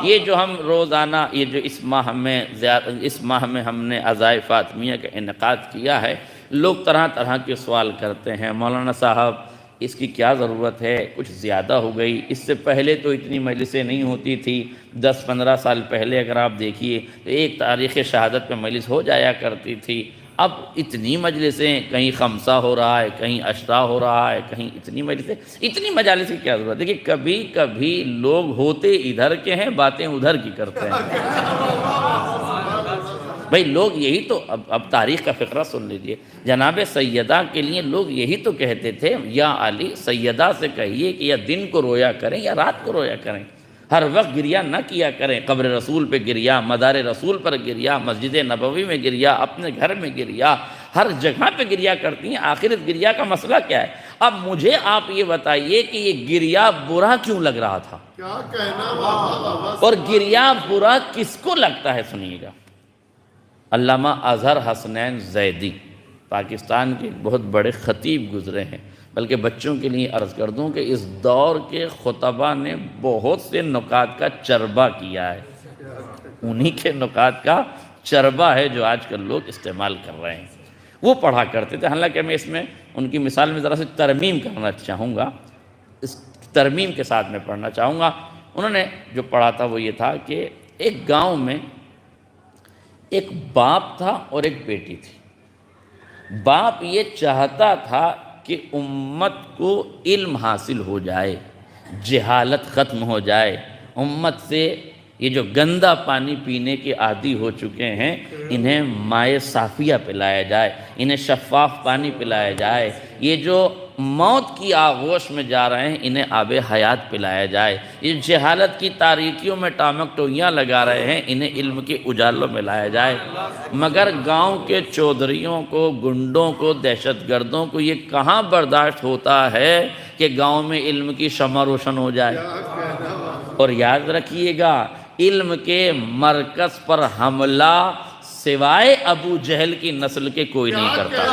یہ جو ہم روزانہ یہ جو اس ماہ میں ہم نے عزائے فاطمیہ کا انعقاد کیا ہے، لوگ طرح طرح کے سوال کرتے ہیں، مولانا صاحب اس کی کیا ضرورت ہے، کچھ زیادہ ہو گئی، اس سے پہلے تو اتنی مجلسیں نہیں ہوتی تھی، 10-15 سال پہلے اگر آپ دیکھیے تو ایک تاریخ شہادت پہ مجلس ہو جایا کرتی تھی، اب اتنی مجلسیں، کہیں خمسہ ہو رہا ہے، کہیں عشرہ ہو رہا ہے، کہیں اتنی مجلسیں، اتنی مجالس کی کیا ضرورت ہے؟ کہ کبھی کبھی لوگ ہوتے ادھر کے ہیں، باتیں ادھر کی کرتے ہیں۔ بھئی لوگ یہی تو اب تاریخ کا فقرہ سن لیجئے، جناب سیدہ کے لیے لوگ یہی تو کہتے تھے، یا علی سیدہ سے کہیے کہ یا دن کو رویا کریں یا رات کو رویا کریں، ہر وقت گریہ نہ کیا کریں، قبر رسول پہ گریہ، مدار رسول پر گریہ، مسجد نبوی میں گریہ، اپنے گھر میں گریہ، ہر جگہ پہ گریہ کرتی ہیں، آخر اس گریہ کا مسئلہ کیا ہے؟ اب مجھے آپ یہ بتائیے کہ یہ گریہ برا کیوں لگ رہا تھا؟ کیا کہنا، اور گریہ برا کس کو لگتا ہے؟ سنیے گا، علامہ اظہر حسنین زیدی پاکستان کے بہت بڑے خطیب گزرے ہیں، بلکہ بچوں کے لیے عرض کر دوں کہ اس دور کے خطبہ نے بہت سے نکات کا چربہ کیا ہے، انہی کے نکات کا چربہ ہے جو آج کل لوگ استعمال کر رہے ہیں۔ وہ پڑھا کرتے تھے، حالانکہ میں اس میں ان کی مثال میں ذرا سے ترمیم کرنا چاہوں گا، اس ترمیم کے ساتھ میں پڑھنا چاہوں گا۔ انہوں نے جو پڑھا تھا وہ یہ تھا کہ ایک گاؤں میں ایک باپ تھا اور ایک بیٹی تھی۔ باپ یہ چاہتا تھا کہ امت کو علم حاصل ہو جائے، جہالت ختم ہو جائے، امت سے یہ جو گندا پانی پینے کے عادی ہو چکے ہیں انہیں مائع صافیہ پلایا جائے، انہیں شفاف پانی پلایا جائے، یہ جو موت کی آغوش میں جا رہے ہیں انہیں آب حیات پلایا جائے، یہ جہالت کی تاریکیوں میں ٹامک ٹوئیاں لگا رہے ہیں انہیں علم کے اجالوں میں لایا جائے۔ مگر گاؤں کے چودھریوں کو، گنڈوں کو، دہشت گردوں کو یہ کہاں برداشت ہوتا ہے کہ گاؤں میں علم کی شمع روشن ہو جائے۔ اور یاد رکھیے گا، علم کے مرکز پر حملہ سوائے ابو جہل کی نسل کے کوئی نہیں کرتا۔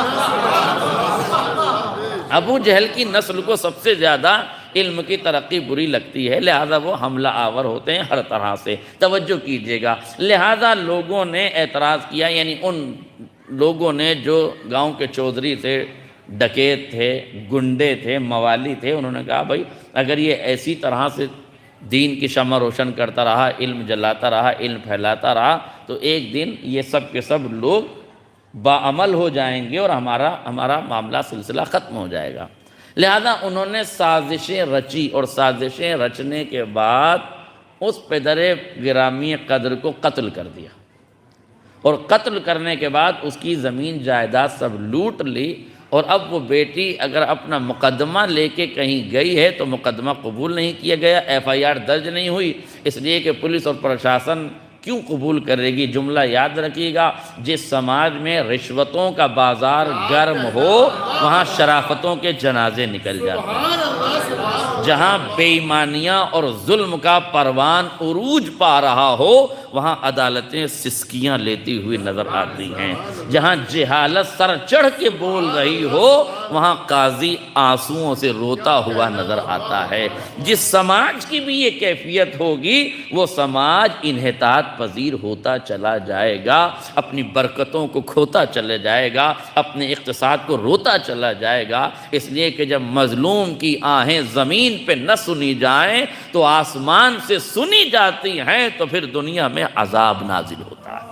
ابو جہل کی نسل کو سب سے زیادہ علم کی ترقی بری لگتی ہے، لہذا وہ حملہ آور ہوتے ہیں ہر طرح سے۔ توجہ کیجئے گا، لہذا لوگوں نے اعتراض کیا، یعنی ان لوگوں نے جو گاؤں کے چودھری تھے، ڈکیت تھے، گنڈے تھے، موالی تھے، انہوں نے کہا بھائی اگر یہ ایسی طرح سے دین کی شمع روشن کرتا رہا، علم جلاتا رہا، علم پھیلاتا رہا، تو ایک دن یہ سب کے سب لوگ باعمل ہو جائیں گے اور ہمارا معاملہ سلسلہ ختم ہو جائے گا۔ لہذا انہوں نے سازشیں رچی، اور سازشیں رچنے کے بعد اس پدر گرامی قدر کو قتل کر دیا، اور قتل کرنے کے بعد اس کی زمین جائیداد سب لوٹ لی، اور اب وہ بیٹی اگر اپنا مقدمہ لے کے کہیں گئی ہے تو مقدمہ قبول نہیں کیا گیا، FIR درج نہیں ہوئی، اس لیے کہ پولیس اور پرشاسن کیوں قبول کرے گی؟ جملہ یاد رکھیے گا، جس سماج میں رشوتوں کا بازار گرم ہو وہاں شرافتوں کے جنازے نکل جاتے ہیں، جہاں بے ایمانیاں اور ظلم کا پروان عروج پا رہا ہو وہاں عدالتیں سسکیاں لیتی ہوئی نظر آتی ہیں، جہاں جہالت سر چڑھ کے بول رہی ہو وہاں قاضی آنسوؤں سے روتا ہوا نظر آتا ہے۔ جس سماج کی بھی یہ کیفیت ہوگی وہ سماج انحطاط پذیر ہوتا چلا جائے گا، اپنی برکتوں کو کھوتا چلا جائے گا، اپنے اقتصاد کو روتا چلا جائے گا، اس لیے کہ جب مظلوم کی آہیں زمین پہ نہ سنی جائیں تو آسمان سے سنی جاتی ہیں، تو پھر دنیا میں عذاب نازل ہوتا ہے۔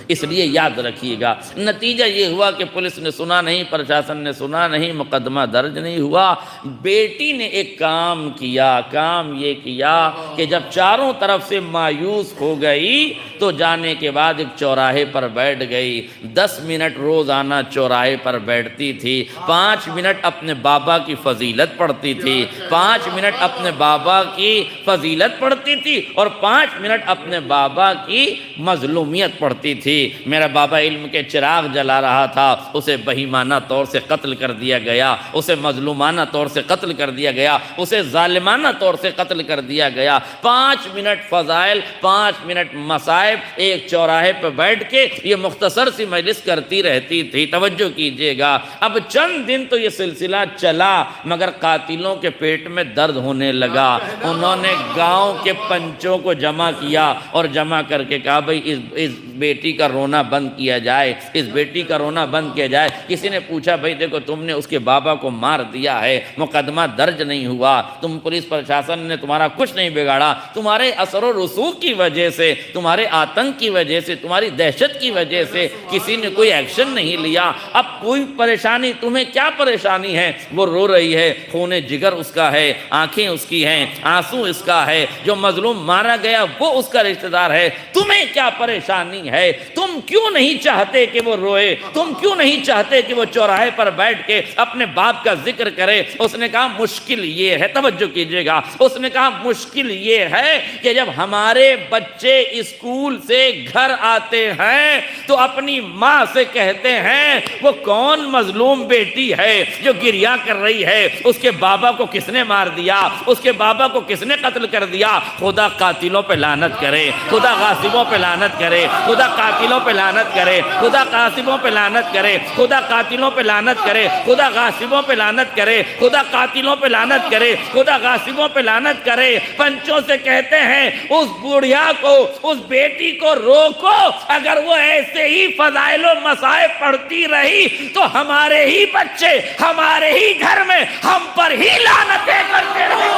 اس لیے یاد رکھیے گا، نتیجہ یہ ہوا کہ پولیس نے سنا نہیں، پرشاسن نے سنا نہیں، مقدمہ درج نہیں ہوا۔ بیٹی نے ایک کام کیا، کام یہ کیا کہ جب چاروں طرف سے مایوس ہو گئی تو جانے کے بعد ایک چوراہے پر بیٹھ گئی، 10 منٹ روزانہ چوراہے پر بیٹھتی تھی، 5 منٹ اپنے بابا کی فضیلت پڑھتی تھی، 5 منٹ اپنے بابا کی فضیلت پڑھتی تھی اور 5 منٹ اپنے بابا کی مظلومیت پڑھتی تھی۔ تھی، میرا بابا علم کے چراغ جلا رہا تھا، اسے بہیمانہ طور سے قتل کر دیا گیا، اسے مظلومانہ طور سے قتل کر دیا گیا، اسے ظالمانہ طور سے قتل کر دیا گیا۔ 5 منٹ فضائل، 5 منٹ مصائب، ایک چوراہے پہ بیٹھ کے یہ مختصر سی مجلس کرتی رہتی تھی۔ توجہ کیجئے گا، اب چند دن تو یہ سلسلہ چلا، مگر قاتلوں کے پیٹ میں درد ہونے لگا۔ انہوں نے گاؤں کے پنچوں کو جمع کیا اور جمع کر کے کہا بھئی اس بیٹی کا رونا بند کیا جائے، اس بیٹی کا رونا بند کیا جائے۔ کسی نے پوچھا بھئی دیکھو تم نے اس کے بابا کو مار دیا ہے، مقدمہ درج نہیں ہوا، تم پولیس پرشاسن نے تمہارا کچھ نہیں بگاڑا، تمہارے اثر و رسوخ کی وجہ سے، تمہارے آتنک کی وجہ سے، تمہاری دہشت کی وجہ سے کسی نے کوئی ایکشن نہیں لیا۔ اب کوئی پریشانی، تمہیں کیا پریشانی ہے؟ وہ رو رہی ہے، خون جگر اس کا ہے، آنکھیں اس کی ہیں، آنسو اس کا ہے، جو مظلوم مارا گیا وہ اس کا رشتہ دار ہے، تمہیں کیا پریشانی ہے؟ تم کیوں نہیں چاہتے کہ وہ روئے؟ تم کیوں نہیں چاہتے کہ وہ چوراہے پر بیٹھ کے اپنے باپ کا ذکر کرے؟ اس نے کہا مشکل یہ ہے، توجہ کیجئے گا، اس نے کہا مشکل یہ ہے کہ جب ہمارے بچے اسکول سے گھر آتے ہیں تو اپنی ماں سے کہتے ہیں وہ کون مظلوم بیٹی ہے جو گریا کر رہی ہے، اس کے بابا کو کس نے مار دیا، اس کے بابا کو کس نے قتل کر دیا؟ خدا قاتلوں پہ لعنت کرے، خدا غاصبوں پہ لعنت کرے، خدا قاتلوں پہ لعنت کرے، خدا غاصبوں پہ لعنت کرے، خدا قاتلوں پہ لعنت کرے، خدا غاصبوں پہ لعنت کرے، خدا قاتلوں پہ لعنت کرے، خدا غاصبوں پہ لعنت کرے۔ پنچوں سے کہتے ہیں اس بوڑھیا کو، اس بیٹی کو روکو، اگر وہ ایسے ہی فضائل و مصائب پڑھتی رہی تو ہمارے ہی بچے ہمارے ہی گھر میں ہم پر ہی لعنتیں کرتے رہے۔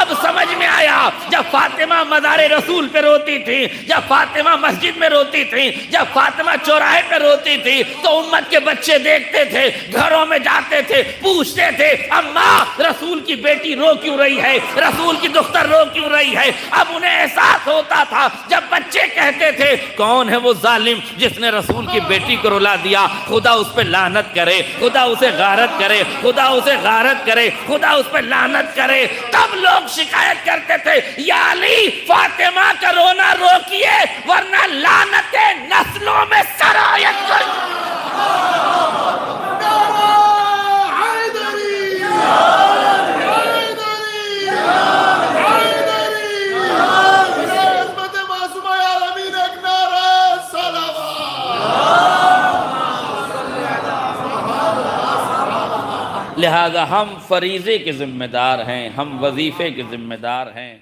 اب سمجھ میں آیا، جب فاطمہ مزار رسول پہ روتی تھی، جب فاطمہ مسجد میں روتی تھی، جب فاطمہ چوراہے پہ روتی تھی تو امت کے بچے دیکھتے تھے، گھروں میں جاتے تھے، پوچھتے تھے اماں رسول کی بیٹی رو کیوں رہی ہے، رسول کی دختر رو کیوں رہی ہے۔ اب انہیں احساس ہوتا تھا جب بچے کہتے تھے کون ہے وہ ظالم جس نے رسول کی بیٹی کو رلا دیا، خدا اس پہ لعنت کرے، خدا اسے غارت کرے، خدا اسے غارت کرے، خدا اس پہ لعنت کرے۔ تب لوگ شکایت کرتے تھے یا علی فاطمہ کا رونا روکیے ورنہ لعنتیں نسلوں میں سرایت کر۔ لہذا ہم فریضے کے ذمہ دار ہیں، ہم وظیفے کے ذمہ دار ہیں۔